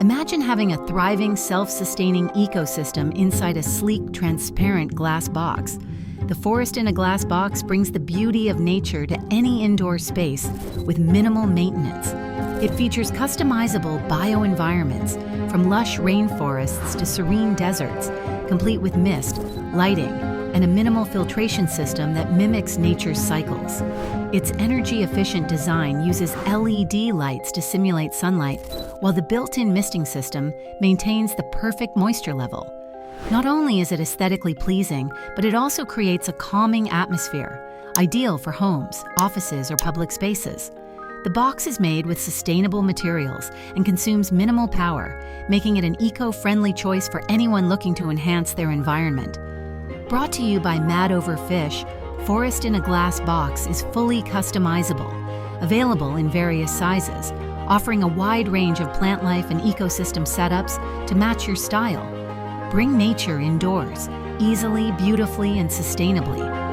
Imagine having a thriving, self-sustaining ecosystem inside a sleek, transparent glass box. The forest in a glass box brings the beauty of nature to any indoor space with minimal maintenance. It features customizable bio-environments, from lush rainforests to serene deserts, complete with mist, lighting, and a minimal filtration system that mimics nature's cycles. Its energy-efficient design uses LED lights to simulate sunlight, while the built-in misting system maintains the perfect moisture level. Not only is it aesthetically pleasing, but it also creates a calming atmosphere, ideal for homes, offices, or public spaces. The box is made with sustainable materials and consumes minimal power, making it an eco-friendly choice for anyone looking to enhance their environment. Brought to you by Mad Over Fish, Forest in a Glass Box is fully customizable, available in various sizes, offering a wide range of plant life and ecosystem setups to match your style. Bring nature indoors, easily, beautifully, and sustainably.